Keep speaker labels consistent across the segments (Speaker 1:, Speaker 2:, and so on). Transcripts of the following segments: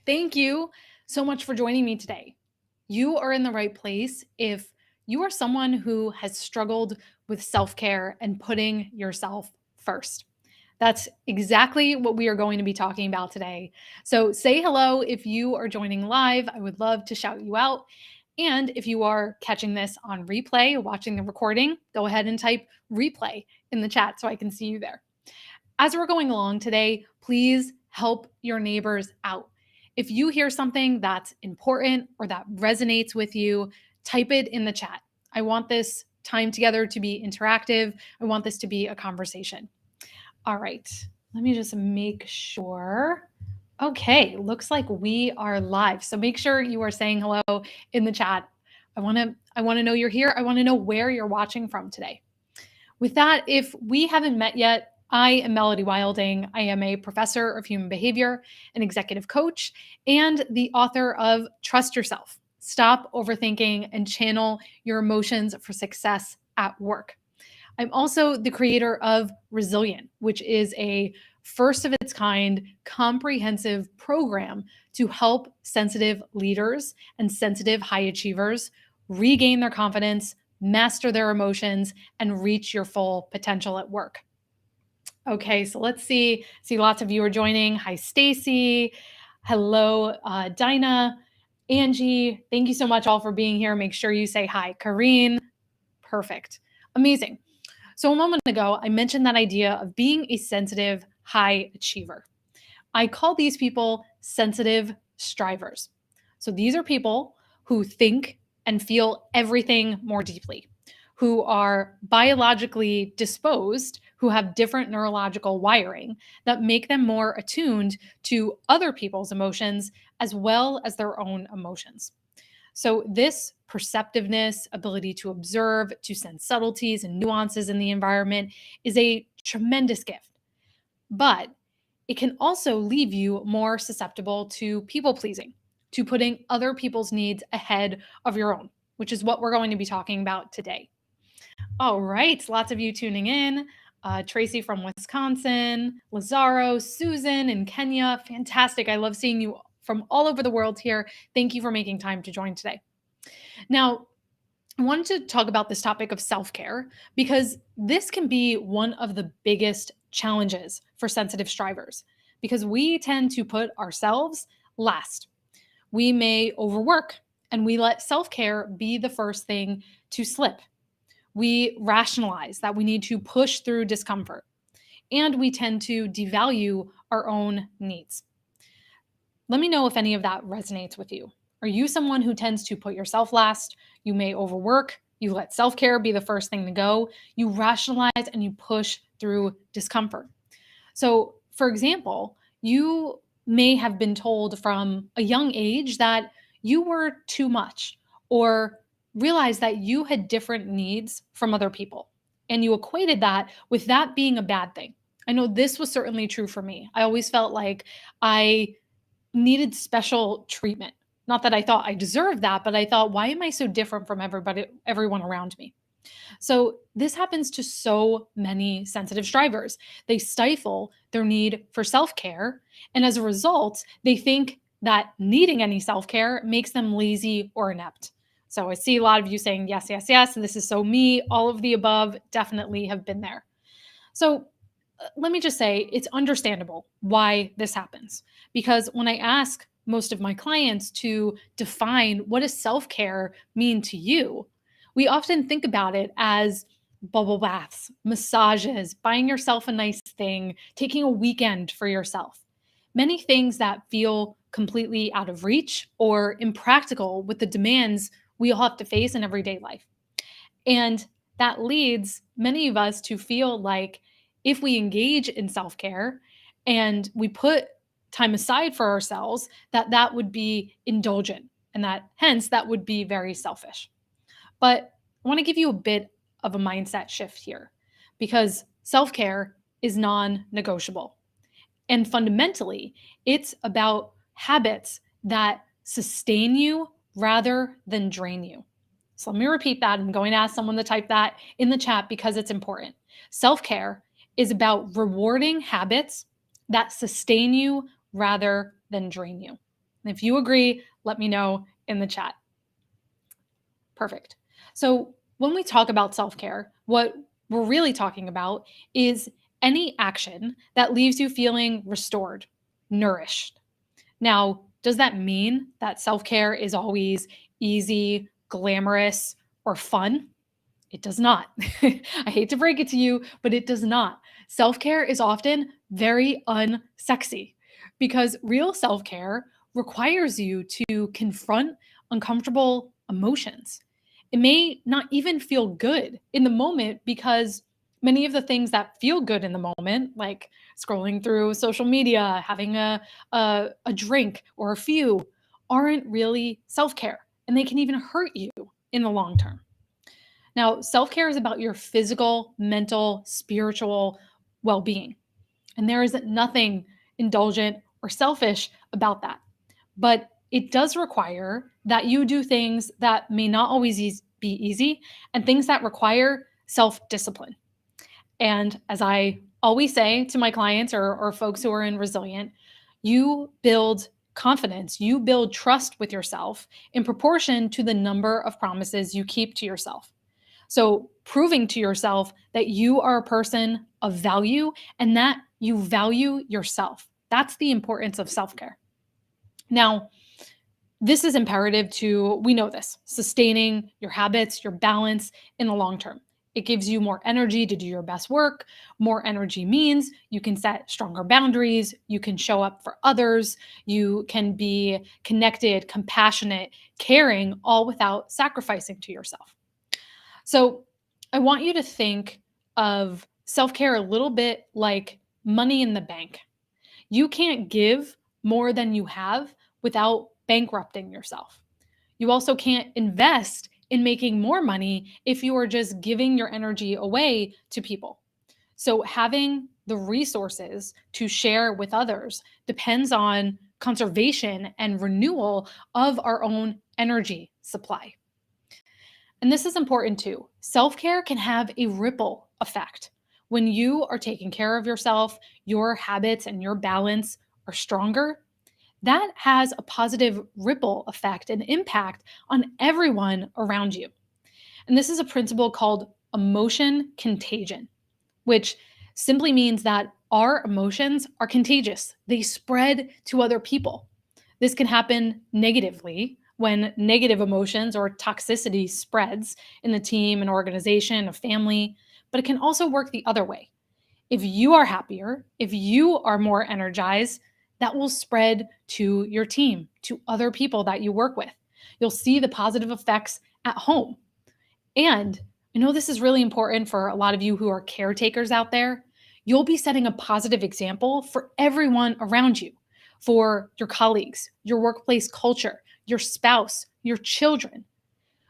Speaker 1: Thank you so much for joining me today. You are in the right place if you are someone who has struggled with self care and putting yourself first. That's exactly what we are going to be talking about today. So, say hello if you are joining live. I would love to shout you out. And if you are catching this on replay or watching the recording, go ahead and type replay in the chat so I can see you there. As we're going along today, please help your neighbors out. If you hear something that's important or that resonates with you, type it in the chat. I want this time together to be interactive. I want this to be a conversation. All right, let me just make sure. Okay, looks like we are live. So make sure you are saying hello in the chat. I want to know you're here. I want to know where you're watching from today. With that, if we haven't met yet, I am Melody Wilding. I am a professor of human behavior, an executive coach, and the author of Trust Yourself. Stop overthinking and channel your emotions for success at work. I'm also the creator of Resilient, which is a first of its kind comprehensive program to help sensitive leaders and sensitive high achievers regain their confidence, master their emotions, and reach your full potential at work. Okay, so let's see. See, lots of you are joining. Hi, Stacy. Hello, Dinah. Angie, thank you so much all for being here. Make sure you say hi. Kareen, perfect. Amazing. So a moment ago, I mentioned that idea of being a sensitive high achiever. I call these people sensitive strivers. So these are people who think and feel everything more deeply, who are biologically disposed, who have different neurological wiring that make them more attuned to other people's emotions as well as their own emotions. So, this perceptiveness, ability to observe, to sense subtleties and nuances in the environment is a tremendous gift. But it can also leave you more susceptible to people pleasing, to putting other people's needs ahead of your own, which is what we're going to be talking about today. All right, lots of you tuning in. Tracy from Wisconsin, Lazaro, Susan in Kenya. Fantastic. I love seeing you from all over the world here. Thank you for making time to join today. Now, I wanted to talk about this topic of self care because this can be one of the biggest challenges for sensitive strivers because we tend to put ourselves last. We may overwork and we let self care be the first thing to slip. We rationalize that we need to push through discomfort and we tend to devalue our own needs. Let me know if any of that resonates with you. Are you someone who tends to put yourself last? You may overwork. You let self care be the first thing to go. You rationalize and you push through discomfort. So, for example, you may have been told from a young age that you were too much or realized that you had different needs from other people. And you equated that with that being a bad thing. I know this was certainly true for me. I always felt like I needed special treatment. Not that I thought I deserved that, but I thought, why am I so different from everyone around me? So this happens to so many sensitive strivers. They stifle their need for self-care, and as a result, they think that needing any self-care makes them lazy or inept. So I see a lot of you saying yes, yes, yes, and this is so me. All of the above definitely have been there. So let me just say it's understandable why this happens. Because when I ask most of my clients to define what does self-care mean to you, we often think about it as bubble baths, massages, buying yourself a nice thing, taking a weekend for yourself. Many things that feel completely out of reach or impractical with the demands we all have to face in everyday life. And that leads many of us to feel like if we engage in self care and we put time aside for ourselves, that would be indulgent and that hence that would be very selfish. But I want to give you a bit of a mindset shift here because self care is non negotiable. And fundamentally, it's about habits that sustain you rather than drain you. So let me repeat that. I'm going to ask someone to type that in the chat because it's important. Self care is about rewarding habits that sustain you rather than drain you? And if you agree, let me know in the chat. Perfect. So, when we talk about self care, what we're really talking about is any action that leaves you feeling restored, nourished. Now, does that mean that self care is always easy, glamorous, or fun? It does not. I hate to break it to you, but it does not. Self care is often very unsexy because real self care requires you to confront uncomfortable emotions. It may not even feel good in the moment because many of the things that feel good in the moment, like scrolling through social media, having a drink or a few, aren't really self care and they can even hurt you in the long term. Now, self care is about your physical, mental, spiritual well being. And there is nothing indulgent or selfish about that. But it does require that you do things that may not always be easy and things that require self discipline. And as I always say to my clients or folks who are in resilient, you build confidence, you build trust with yourself in proportion to the number of promises you keep to yourself. So, proving to yourself that you are a person of value and that you value yourself. That's the importance of self care. Now, this is imperative to, we know this, sustaining your habits, your balance in the long term. It gives you more energy to do your best work. More energy means you can set stronger boundaries, you can show up for others, you can be connected, compassionate, caring, all without sacrificing to yourself. So I want you to think of self care a little bit like money in the bank. You can't give more than you have without bankrupting yourself. You also can't invest in making more money if you are just giving your energy away to people. So having the resources to share with others depends on conservation and renewal of our own energy supply. And this is important too. Self care can have a ripple effect. When you are taking care of yourself, your habits and your balance are stronger. That has a positive ripple effect and impact on everyone around you. And this is a principle called emotion contagion, which simply means that our emotions are contagious, they spread to other people. This can happen negatively when negative emotions or toxicity spreads in the team, an organization, a family, but it can also work the other way. If you are happier, if you are more energized, that will spread to your team, to other people that you work with. You'll see the positive effects at home. And I know this is really important for a lot of you who are caretakers out there. You'll be setting a positive example for everyone around you, for your colleagues, your workplace culture, your spouse, your children.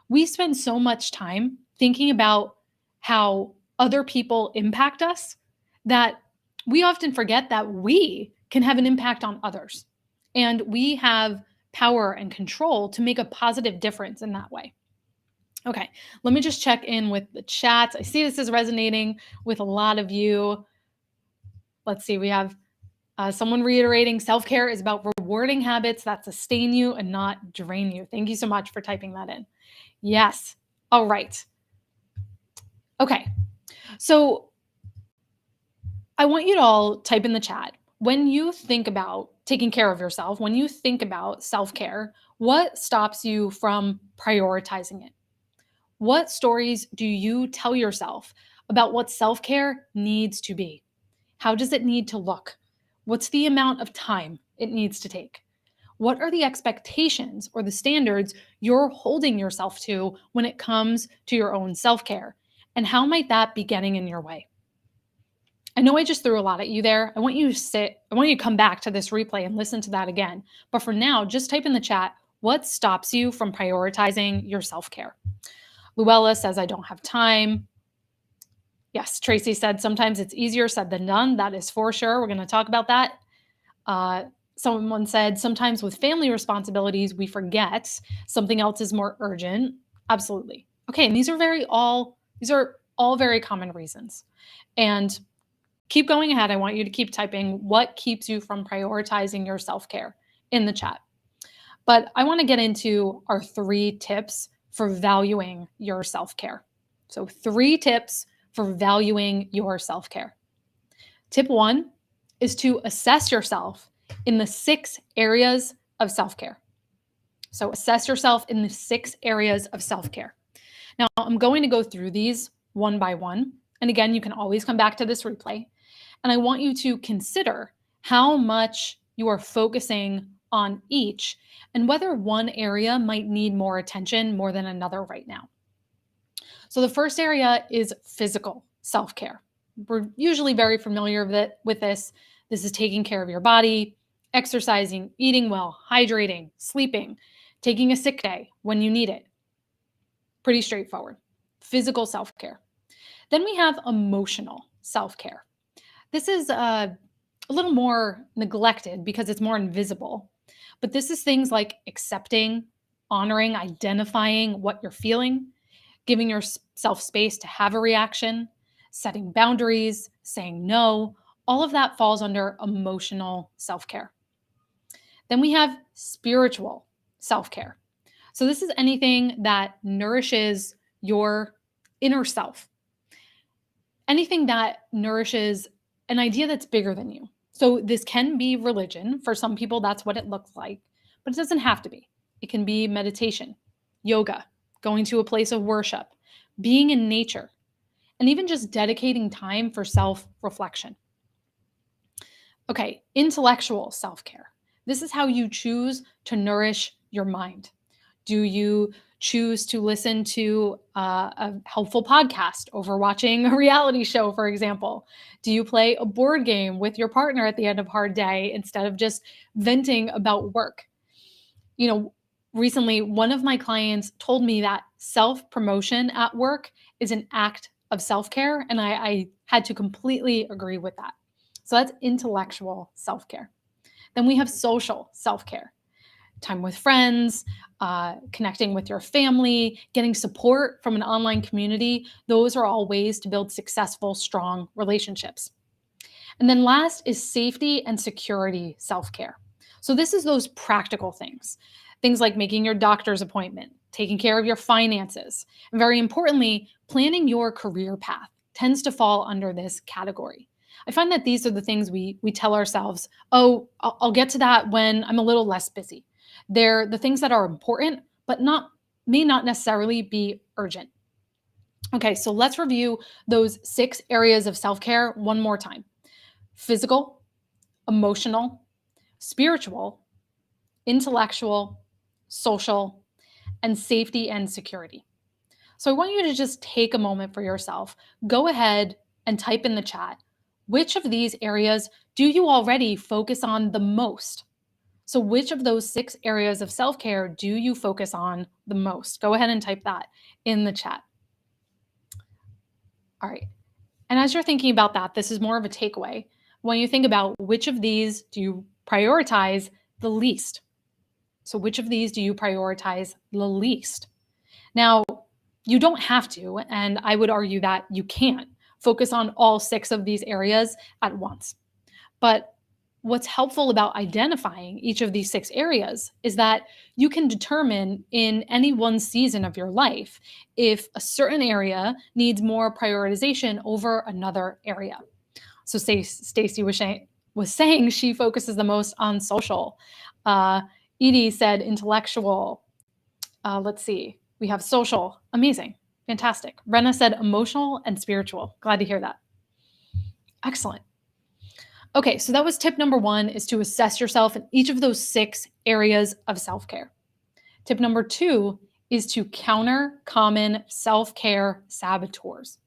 Speaker 1: We spend so much time thinking about how other people impact us that we often forget that we can have an impact on others. And we have power and control to make a positive difference in that way. Okay, let me just check in with the chat. I see this is resonating with a lot of you. Let's see, we have someone reiterating self care is about rewarding habits that sustain you and not drain you. Thank you so much for typing that in. Yes. All right. Okay. So I want you to all type in the chat. When you think about taking care of yourself, when you think about self care, what stops you from prioritizing it? What stories do you tell yourself about what self care needs to be? How does it need to look? What's the amount of time it needs to take? What are the expectations or the standards you're holding yourself to when it comes to your own self care? And how might that be getting in your way? I know I just threw a lot at you there. I want you to come back to this replay and listen to that again. But for now, just type in the chat, what stops you from prioritizing your self care? Luella says, I don't have time. Yes, Tracy said, sometimes it's easier said than done. That is for sure. We're going to talk about that. Someone said, sometimes with family responsibilities, we forget something else is more urgent. Absolutely. Okay, and these are all very common reasons. And keep going ahead. I want you to keep typing what keeps you from prioritizing your self-care. in the chat. But I want to get into our 3 tips for valuing your self-care. So 3 tips for valuing your self-care. Tip 1 is to assess yourself in the 6 areas of self-care. So assess yourself in the 6 areas of self-care. Now, I'm going to go through these one by one. And again, you can always come back to this replay. And I want you to consider how much you are focusing on each and whether one area might need more attention more than another right now. So the first area is physical self-care. We're usually very familiar with this. This is taking care of your body, exercising, eating well, hydrating, sleeping, taking a sick day when you need it. Pretty straightforward. Physical self-care. Then we have emotional self-care. This is a little more neglected because it's more invisible. But this is things like accepting, honoring, identifying what you're feeling, giving yourself space to have a reaction, setting boundaries, saying no. All of that falls under emotional self-care. Then we have spiritual self-care. So this is anything that nourishes your inner self. Anything that nourishes an idea that's bigger than you. So this can be religion. For some people, that's what it looks like, but it doesn't have to be. It can be meditation, yoga, going to a place of worship, being in nature, and even just dedicating time for self-reflection. Okay, intellectual self-care. This is how you choose to nourish your mind. Do you choose to listen to a helpful podcast over watching a reality show, for example? Do you play a board game with your partner at the end of a hard day instead of just venting about work? You know, recently, one of my clients told me that self-promotion at work is an act of self-care, and I had to completely agree with that. So that's intellectual self-care. Then we have social self-care. Time with friends, connecting with your family, getting support from an online community. Those are all ways to build successful, strong relationships. And then last is safety and security self-care. So this is those practical things. Things like making your doctor's appointment, taking care of your finances, and very importantly, planning your career path tends to fall under this category. I find that these are the things we tell ourselves, oh, I'll get to that when I'm a little less busy. They're the things that are important, but may not necessarily be urgent. Okay, so let's review those 6 areas of self-care one more time. Physical, emotional, spiritual, intellectual, social, and safety and security. So I want you to just take a moment for yourself. Go ahead and type in the chat, which of these areas do you already focus on the most? So which of those 6 areas of self-care do you focus on the most? Go ahead and type that in the chat. All right. And as you're thinking about that, this is more of a takeaway. When you think about which of these do you prioritize the least? So which of these do you prioritize the least? Now, you don't have to, and I would argue that you can't focus on all 6 of these areas at once. But what's helpful about identifying each of these 6 areas is that you can determine in any one season of your life if a certain area needs more prioritization over another area. So Stacy was saying she focuses the most on social. Edie said intellectual. Let's see. We have social. Amazing. Fantastic. Brenna said emotional and spiritual. Glad to hear that. Excellent. Okay, so that was tip number 1, is to assess yourself in each of those 6 areas of self-care. Tip number 2 is to counter common self-care saboteurs.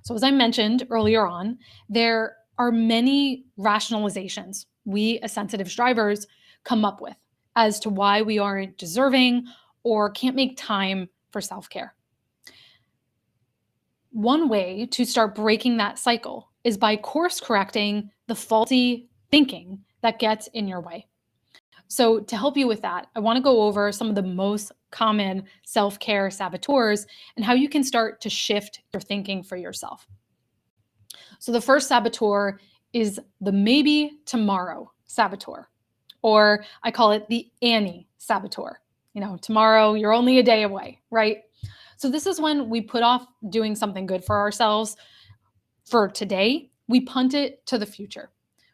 Speaker 1: So as I mentioned earlier on, there are many rationalizations we as sensitive strivers come up with as to why we aren't deserving or can't make time for self-care. One way to start breaking that cycle is by course correcting the faulty thinking that gets in your way. So to help you with that, I want to go over some of the most common self-care saboteurs and how you can start to shift your thinking for yourself. So the first saboteur is the maybe tomorrow saboteur. or I call it the Annie saboteur. Tomorrow you're only a day away, right? So this is when we put off doing something good for ourselves for today, we punt it to the future.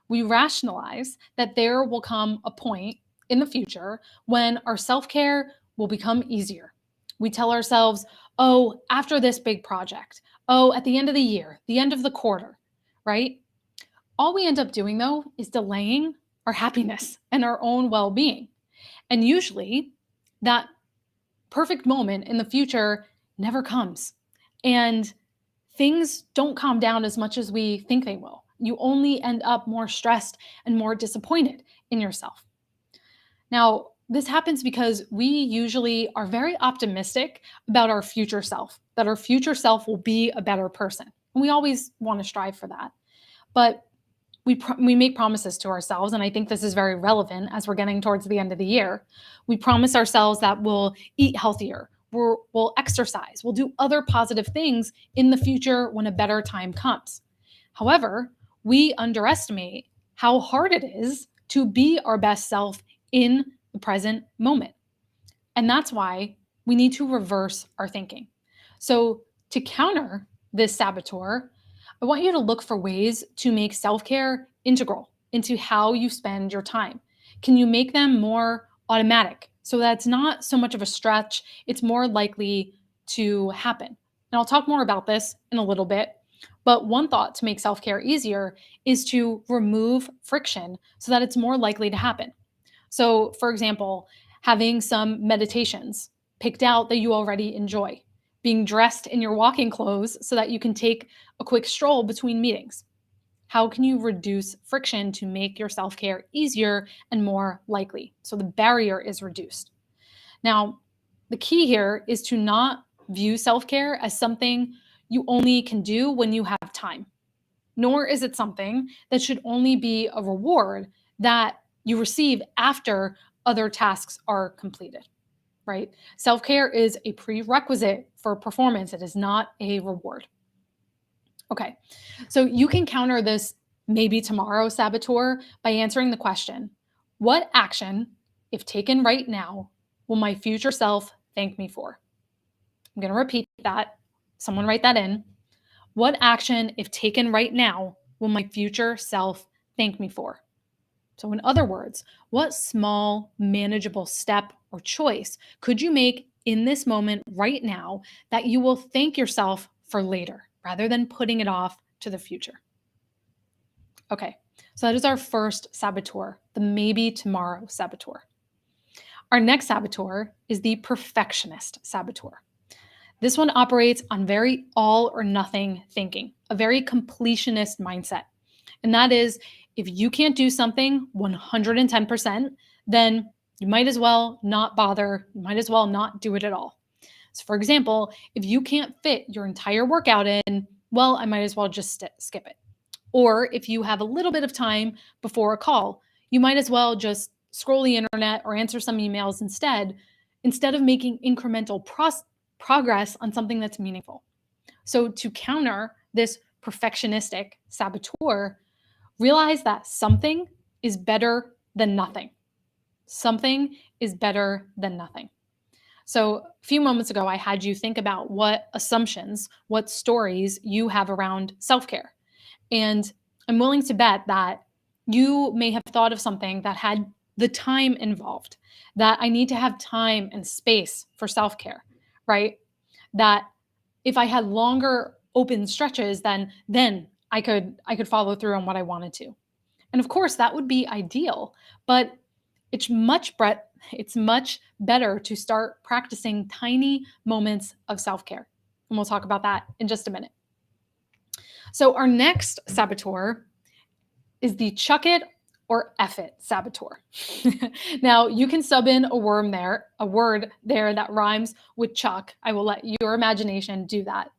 Speaker 1: We rationalize that there will come a point in the future when our self care will become easier. We tell ourselves, oh, after this big project, oh, at the end of the year, the end of the quarter, right? All we end up doing though is delaying our happiness and our own well being. And usually that perfect moment in the future never comes. And things don't calm down as much as we think they will. You only end up more stressed and more disappointed in yourself. Now, this happens because we usually are very optimistic about our future self, that our future self will be a better person. And we always want to strive for that. But we make promises to ourselves, and I think this is very relevant as we're getting towards the end of the year. We promise ourselves that we'll eat healthier, we'll exercise, we'll do other positive things in the future when a better time comes. However, we underestimate how hard it is to be our best self in the present moment. And that's why we need to reverse our thinking. So, to counter this saboteur, I want you to look for ways to make self care integral into how you spend your time. Can you make them more automatic so that it's not so much of a stretch? It's more likely to happen. And I'll talk more about this in a little bit. But one thought to make self care easier is to remove friction so that it's more likely to happen. So, for example, having some meditations picked out that you already enjoy, being dressed in your walking clothes so that you can take a quick stroll between meetings. How can you reduce friction to make your self care easier and more likely? So the barrier is reduced. Now, the key here is to not view self care as something you only can do when you have time, nor is it something that should only be a reward that you receive after other tasks are completed, right? Self care is a prerequisite for performance, it is not a reward. Okay, so you can counter this maybe tomorrow saboteur by answering the question: what action, if taken right now, will my future self thank me for? I'm going to repeat that. Someone write that in. What action, if taken right now, will my future self thank me for? So, in other words, what small, manageable step or choice could you make in this moment right now that you will thank yourself for later rather than putting it off to the future? Okay, so that is our first saboteur, the maybe tomorrow saboteur. Our next saboteur is the perfectionist saboteur. This one operates on very all or nothing thinking, a very completionist mindset. And that is, if you can't do something 110%, then you might as well not bother. You might as well not do it at all. So, for example, if you can't fit your entire workout in, well, I might as well just skip it. Or if you have a little bit of time before a call, you might as well just scroll the internet or answer some emails instead of making incremental progress on something that's meaningful. So, to counter this perfectionistic saboteur, realize that something is better than nothing. Something is better than nothing. So, a few moments ago, I had you think about what assumptions, what stories you have around self care. And I'm willing to bet that you may have thought of something that had the time involved, that I need to have time and space for self care, right? That if I had longer open stretches, then I could follow through on what I wanted to. And of course, that would be ideal, but it's much better to start practicing tiny moments of self-care. And we'll talk about that in just a minute. So our next saboteur is the chuck it or F it saboteur. Now, you can sub in a word there that rhymes with chuck. I will let your imagination do that.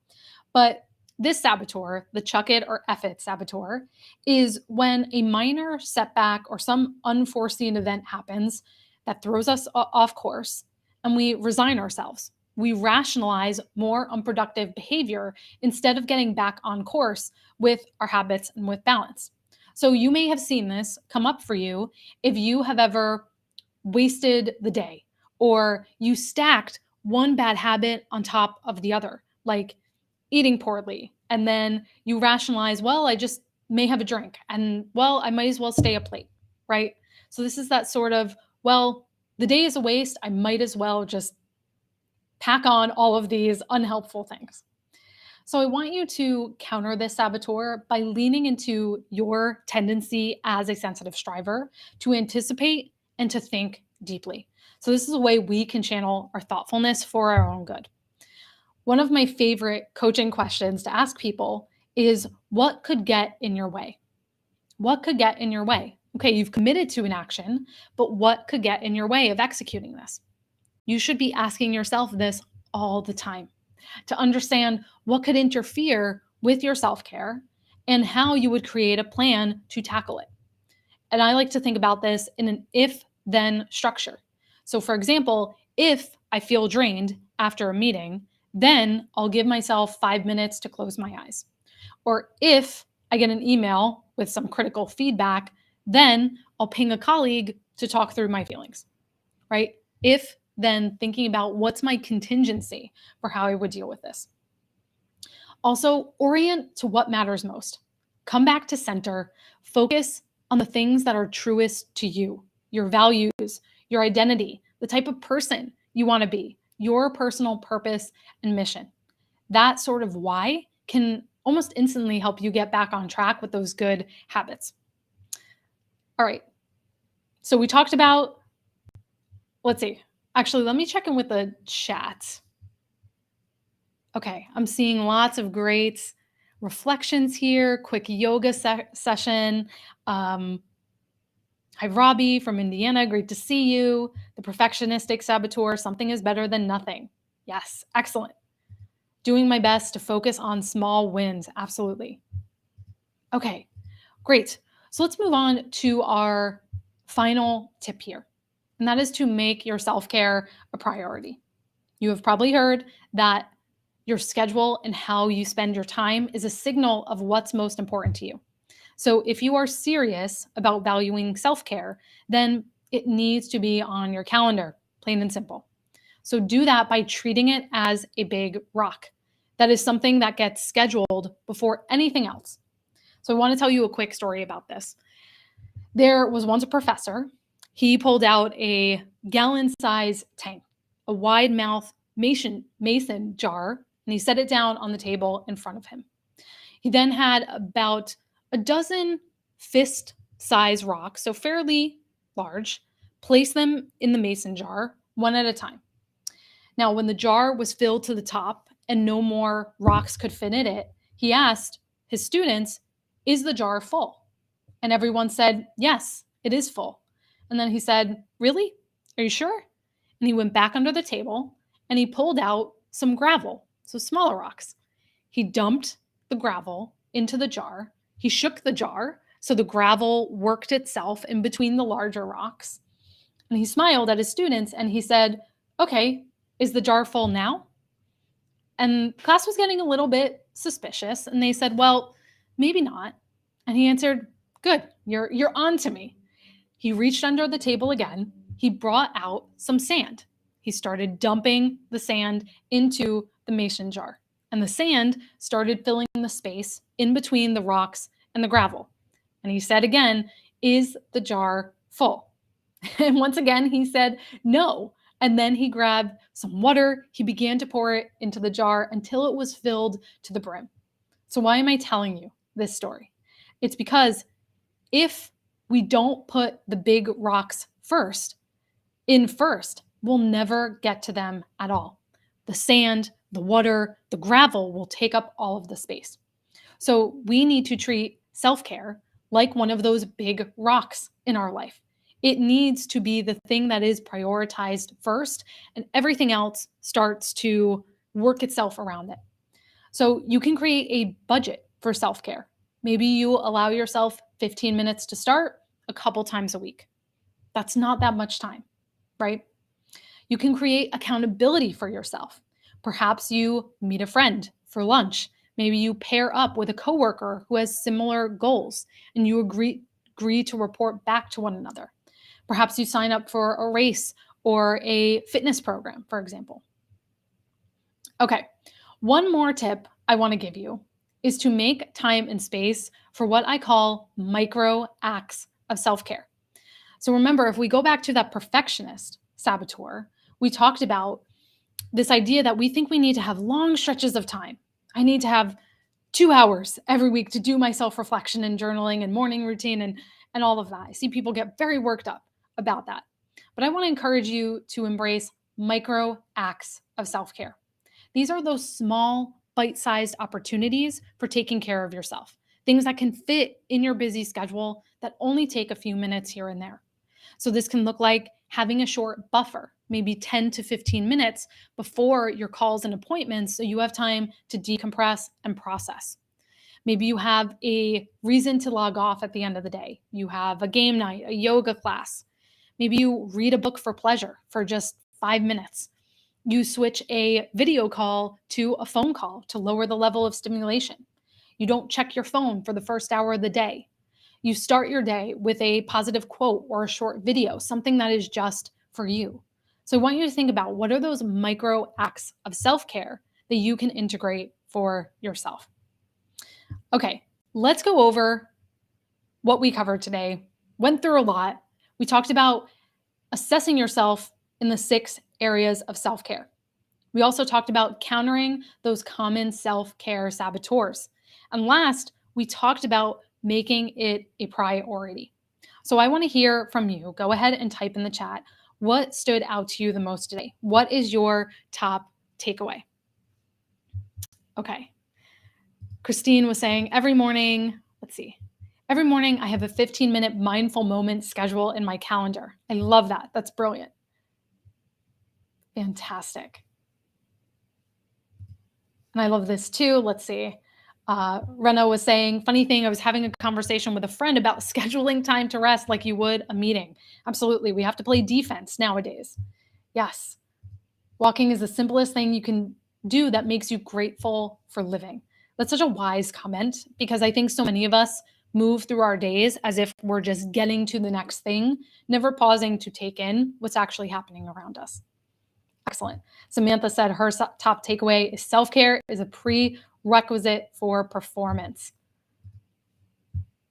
Speaker 1: But this saboteur, the chuck it or F it saboteur, is when a minor setback or some unforeseen event happens that throws us off course and we resign ourselves. We rationalize more unproductive behavior instead of getting back on course with our habits and with balance. So you may have seen this come up for you if you have ever wasted the day or you stacked one bad habit on top of the other, like eating poorly. And then you rationalize, well, I just may have a drink and well, I might as well stay up late, right? So this is that sort of, well, the day is a waste. I might as well just pack on all of these unhelpful things. So I want you to counter this saboteur by leaning into your tendency as a sensitive striver to anticipate and to think deeply. So this is a way we can channel our thoughtfulness for our own good. One of my favorite coaching questions to ask people is what could get in your way? What could get in your way? Okay, you've committed to an action, but what could get in your way of executing this? You should be asking yourself this all the time to understand what could interfere with your self care and how you would create a plan to tackle it. And I like to think about this in an if then structure. So, for example, if I feel drained after a meeting, then I'll give myself 5 minutes to close my eyes. Or if I get an email with some critical feedback, then I'll ping a colleague to talk through my feelings, right? If then thinking about what's my contingency for how I would deal with this. Also, orient to what matters most. Come back to center, focus on the things that are truest to you, your values, your identity, the type of person you want to be, your personal purpose and mission. That sort of why can almost instantly help you get back on track with those good habits. All right. So we talked about, let's see. Actually, let me check in with the chat. Okay, I'm seeing lots of great reflections here, quick yoga session. Um, Hi, Robbie from Indiana. Great to see you. The perfectionistic saboteur, something is better than nothing. Yes, excellent. Doing my best to focus on small wins. Absolutely. Okay, great. So let's move on to our final tip here, and that is to make your self care a priority. You have probably heard that your schedule and how you spend your time is a signal of what's most important to you. So if you are serious about valuing self care, then it needs to be on your calendar, plain and simple. So do that by treating it as a big rock. That is something that gets scheduled before anything else. So I want to tell you a quick story about this. There was once a professor. He pulled out a gallon-size tank, a wide-mouth mason jar, and he set it down on the table in front of him. He then had about a dozen fist-size rocks, so fairly large, place them in the mason jar one at a time. Now, when the jar was filled to the top and no more rocks could fit in it, he asked his students, "Is the jar full?" And everyone said, "Yes, it is full." And then he said, "Really? Are you sure?" And he went back under the table and he pulled out some gravel, so smaller rocks. He dumped the gravel into the jar. He shook the jar so the gravel worked itself in between the larger rocks. And he smiled at his students and he said, "Okay, is the jar full now?" And class was getting a little bit suspicious and they said, "Well, maybe not." And he answered, "Good, you're on to me." He reached under the table again. He brought out some sand. He started dumping the sand into the mason jar. And the sand started filling the space in between the rocks and the gravel. And he said again, "Is the jar full?" And once again, he said, "No." And then he grabbed some water. He began to pour it into the jar until it was filled to the brim. So why am I telling you this story? It's because if we don't put the big rocks first, we'll never get to them at all. The sand, the water, the gravel will take up all of the space. So we need to treat self-care like one of those big rocks in our life. It needs to be the thing that is prioritized first, and everything else starts to work itself around it. So you can create a budget for self-care. Maybe you allow yourself 15 minutes to start a couple times a week. That's not that much time, right? You can create accountability for yourself. Perhaps you meet a friend for lunch Maybe you pair up with a coworker who has similar goals and you agree to report back to one another. Perhaps you sign up for a race or a fitness program, for example. Okay, one more tip I want to give you is to make time and space for what I call micro acts of self care. So remember, if we go back to that perfectionist saboteur, we talked about this idea that we think we need to have long stretches of time. I need to have 2 hours every week to do my self reflection and journaling and morning routine and all of that. I see people get very worked up about that. But I want to encourage you to embrace micro acts of self care. These are those small, bite sized opportunities for taking care of yourself, things that can fit in your busy schedule that only take a few minutes here and there. So, this can look like having a short buffer, maybe 10 to 15 minutes before your calls and appointments, so you have time to decompress and process. Maybe you have a reason to log off at the end of the day. You have a game night, a yoga class. Maybe you read a book for pleasure for just 5 minutes. You switch a video call to a phone call to lower the level of stimulation. You don't check your phone for the first hour of the day. You start your day with a positive quote or a short video, something that is just for you. So I want you to think about what are those micro acts of self care that you can integrate for yourself. Okay, let's go over what we covered today. Went through a lot. We talked about assessing yourself in the 6 areas of self care. We also talked about countering those common self care saboteurs. And last, we talked about making it a priority. So I want to hear from you. Go ahead and type in the chat. What stood out to you the most today? What is your top takeaway? Okay. Christine was saying every morning, every morning I have a 15-minute mindful moment schedule in my calendar. I love that. That's brilliant. Fantastic. And I love this too. Let's see. Rena was saying, funny thing, I was having a conversation with a friend about scheduling time to rest like you would a meeting. Absolutely. We have to play defense nowadays. Yes. Walking is the simplest thing you can do that makes you grateful for living. That's such a wise comment because I think so many of us move through our days as if we're just getting to the next thing, never pausing to take in what's actually happening around us. Excellent. Samantha said her top takeaway is self-care is a prerequisite for performance.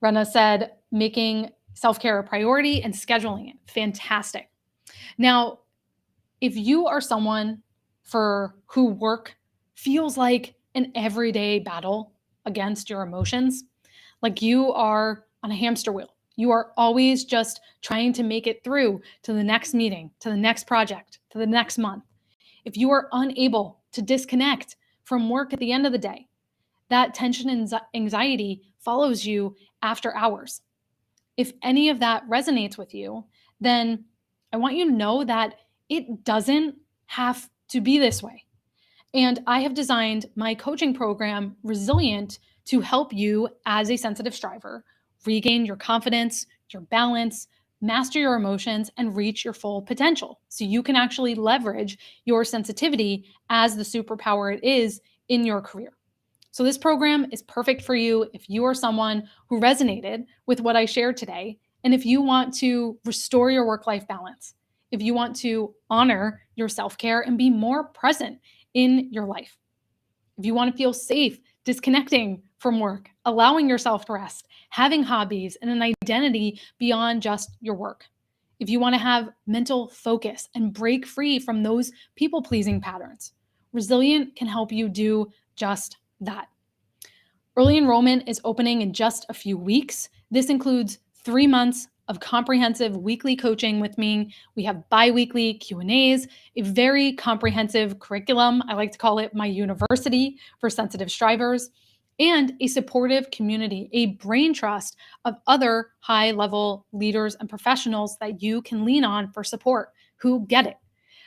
Speaker 1: Rena said making self-care a priority and scheduling it. Fantastic. Now, if you are someone for who work feels like an everyday battle against your emotions, like you are on a hamster wheel, you are always just trying to make it through to the next meeting, to the next project, to the next month. If you are unable to disconnect from work at the end of the day, that tension and anxiety follows you after hours. If any of that resonates with you, then I want you to know that it doesn't have to be this way. And I have designed my coaching program, Resilient, to help you as a sensitive striver regain your confidence, your balance, master your emotions, and reach your full potential. So you can actually leverage your sensitivity as the superpower it is in your career. So this program is perfect for you if you are someone who resonated with what I shared today, and if you want to restore your work-life balance, if you want to honor your self-care and be more present in your life, if you want to feel safe disconnecting from work, allowing yourself to rest, having hobbies and an identity beyond just your work, if you want to have mental focus and break free from those people-pleasing patterns, Resilient can help you do just that. Early enrollment is opening in just a few weeks. This includes 3 months of comprehensive weekly coaching with me. We have bi-weekly Q&As, a very comprehensive curriculum. I like to call it my university for sensitive strivers, and a supportive community, a brain trust of other high-level leaders and professionals that you can lean on for support who get it.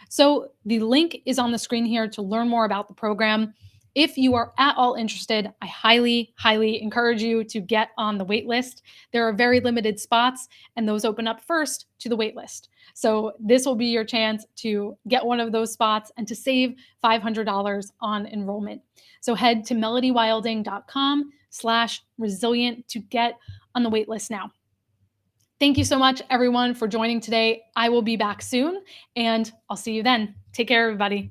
Speaker 1: So the link is on the screen here to learn more about the program. If you are at all interested, I highly, highly encourage you to get on the wait list. There are very limited spots, and those open up first to the wait list. So this will be your chance to get one of those spots and to save $500 on enrollment. So head to melodywilding.com/resilient to get on the wait list now. Thank you so much, everyone, for joining today. I will be back soon, and I'll see you then. Take care, everybody.